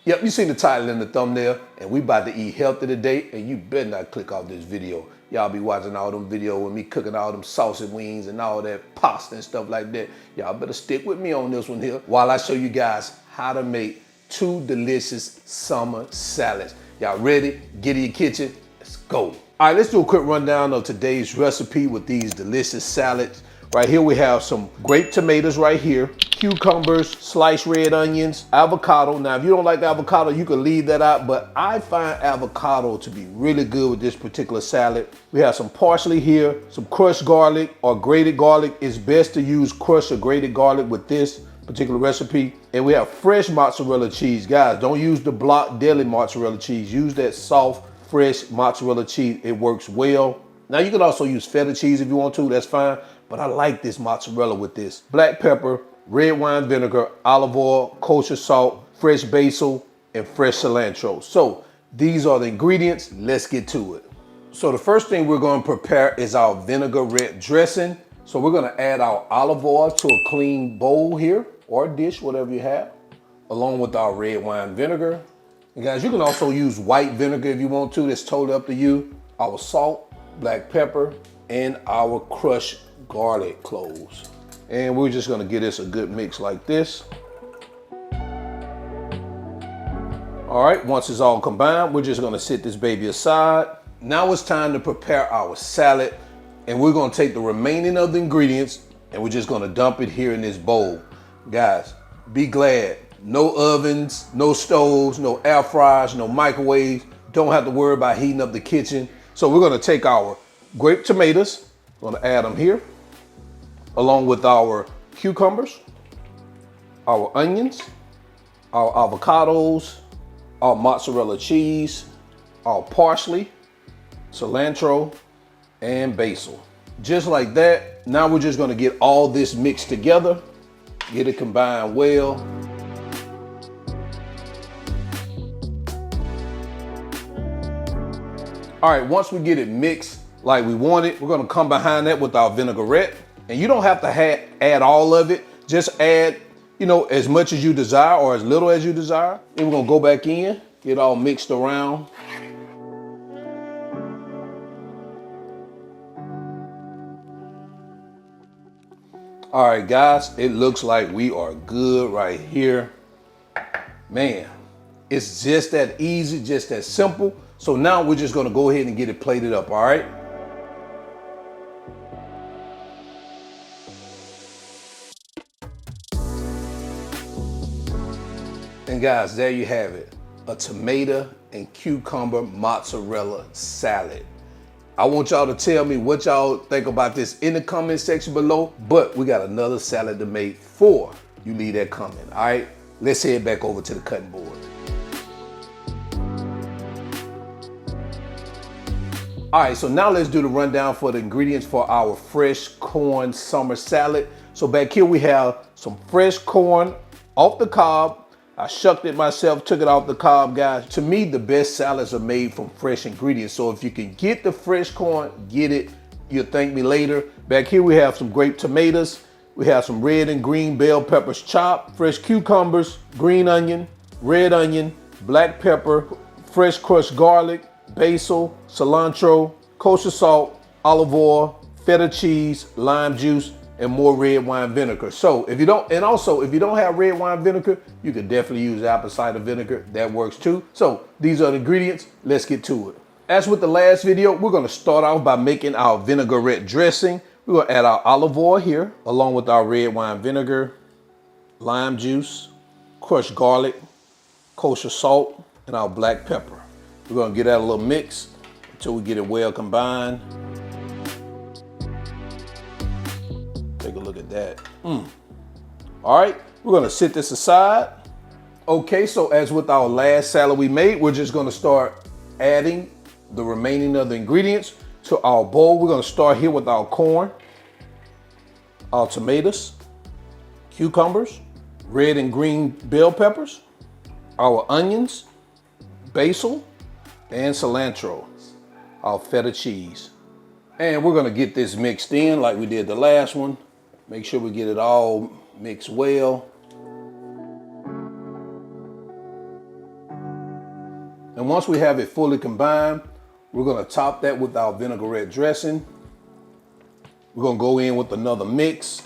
Yep, you seen the title in the thumbnail, and we about to eat healthy today, and you better not click off this video. Y'all be watching all them videos with me cooking all them saucy wings and all that pasta and stuff like that. Y'all better stick with me on this one here while I show you guys how to make 2 delicious summer salads. Y'all ready? Get in your kitchen, let's go. All right, let's do a quick rundown of today's recipe with these delicious salads. Right here we have some grape tomatoes right here, cucumbers, sliced red onions, avocado. Now, if you don't like the avocado, you can leave that out, but I find avocado to be really good with this particular salad. We have some parsley here, some crushed garlic or grated garlic. It's best to use crushed or grated garlic with this particular recipe. And we have fresh mozzarella cheese. Guys, don't use the block deli mozzarella cheese. Use that soft, fresh mozzarella cheese. It works well. Now, you can also use feta cheese if you want to, that's fine. But I like this mozzarella with this. Black pepper, red wine vinegar, olive oil, kosher salt, fresh basil, and fresh cilantro. So these are the ingredients. Let's get to it. So the first thing we're going to prepare is our vinaigrette dressing. So we're going to add our olive oil to a clean bowl here, or dish, whatever you have, along with our red wine vinegar. And guys, you can also use white vinegar if you want to. That's totally up to you. Our salt, black pepper, and our crushed garlic cloves. And we're just gonna give this a good mix like this. All right, once it's all combined, we're just gonna set this baby aside. Now it's time to prepare our salad, and we're gonna take the remaining of the ingredients and we're just gonna dump it here in this bowl. Guys, be glad, no ovens, no stoves, no air fryers, no microwaves. Don't have to worry about heating up the kitchen. So we're gonna take our grape tomatoes, gonna add them here, along with our cucumbers, our onions, our avocados, our mozzarella cheese, our parsley, cilantro, and basil. Just like that. Now we're just gonna get all this mixed together, get it combined well. All right, once we get it mixed like we want it, we're gonna come behind that with our vinaigrette. And you don't have to add all of it. Just add, as much as you desire or as little as you desire. Then we're gonna go back in, get all mixed around. All right, guys, it looks like we are good right here. Man, it's just that easy, just that simple. So now we're just gonna go ahead and get it plated up, all right? And guys, there you have it, a tomato and cucumber mozzarella salad. I want y'all to tell me what y'all think about this in the comment section below, but we got another salad to make before you leave that comment, all right? Let's head back over to the cutting board. All right, so now let's do the rundown for the ingredients for our fresh corn summer salad. So back here we have some fresh corn off the cob. I shucked it myself, took it off the cob, guys. To me, the best salads are made from fresh ingredients. So if you can get the fresh corn, get it. You'll thank me later. Back here we have some grape tomatoes. We have some red and green bell peppers chopped, fresh cucumbers, green onion, red onion, black pepper, fresh crushed garlic, basil, cilantro, kosher salt, olive oil, feta cheese, lime juice, and more red wine vinegar. So if you don't have red wine vinegar, you could definitely use apple cider vinegar. That works too. So these are the ingredients. Let's get to it. As with the last video, we're gonna start off by making our vinaigrette dressing. We're gonna add our olive oil here, along with our red wine vinegar, lime juice, crushed garlic, kosher salt, and our black pepper. We're gonna get that a little mix until we get it well combined. Take a look at that. All right, we're gonna set this aside. Okay, so as with our last salad we made, we're just gonna start adding the remaining of the ingredients to our bowl. We're gonna start here with our corn, our tomatoes, cucumbers, red and green bell peppers, our onions, basil, and cilantro, our feta cheese. And we're gonna get this mixed in like we did the last one. Make sure we get it all mixed well. And once we have it fully combined, we're gonna top that with our vinaigrette dressing. We're gonna go in with another mix.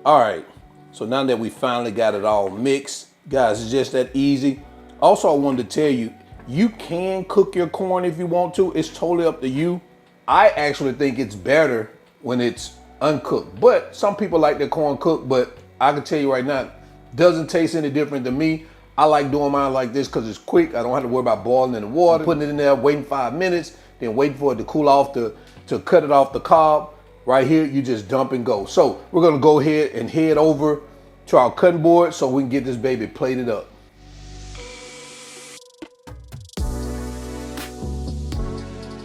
All right, so now that we finally got it all mixed, guys, it's just that easy. Also, I wanted to tell you, you can cook your corn if you want to. It's totally up to you. I actually think it's better when it's uncooked, but some people like their corn cooked, but I can tell you right now, it doesn't taste any different to me. I like doing mine like this because it's quick. I don't have to worry about boiling in the water, putting it in there, waiting 5 minutes, then waiting for it to cool off to cut it off the cob. Right here, you just dump and go. So we're gonna go ahead and head over to our cutting board so we can get this baby plated up.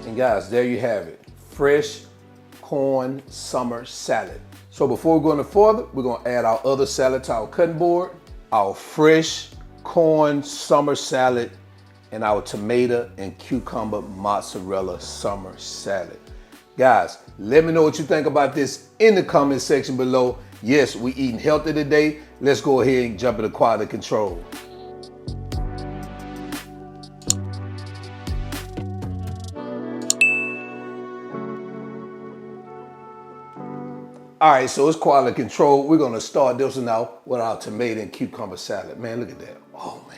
And guys, there you have it. Fresh corn summer salad. So before we go any further, we're gonna add our other salad to our cutting board, our fresh corn summer salad, and our tomato and cucumber mozzarella summer salad. Guys, let me know what you think about this in the comment section below. Yes, we eating healthy today. Let's go ahead and jump into quality control. All right, so it's quality control. We're gonna start this one out with our tomato and cucumber salad. Man, look at that. Oh man.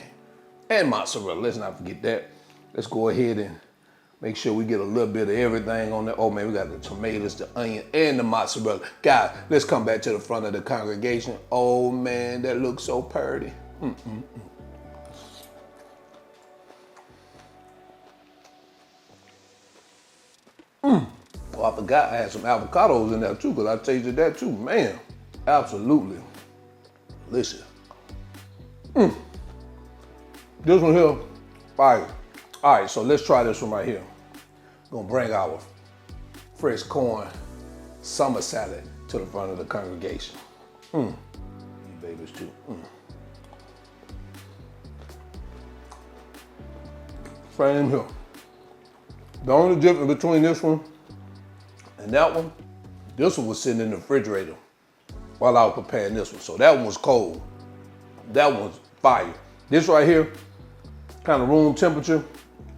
And mozzarella, let's not forget that. Let's go ahead and make sure we get a little bit of everything on there. Oh man, we got the tomatoes, the onion, and the mozzarella. Guys, let's come back to the front of the congregation. Oh man, that looks so pretty. Oh, I forgot I had some avocados in there too, because I tasted that too. Man, absolutely delicious. This one here, fire. All right, so let's try this one right here. Gonna bring our fresh corn summer salad to the front of the congregation. These babies too. Same here. The only difference between this one and that one, this one was sitting in the refrigerator while I was preparing this one. So that one was cold. That one's fire. This right here, kind of room temperature.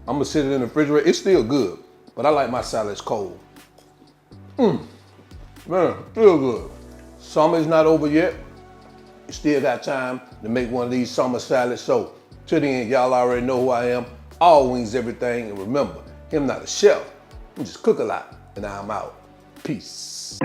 I'm gonna sit it in the refrigerator. It's still good, but I like my salads cold. Man, still good. Summer's not over yet. You still got time to make one of these summer salads. So to the end, y'all already know who I am. All wings, everything. And remember, I'm not a chef. I just cook a lot, and I'm out. Peace.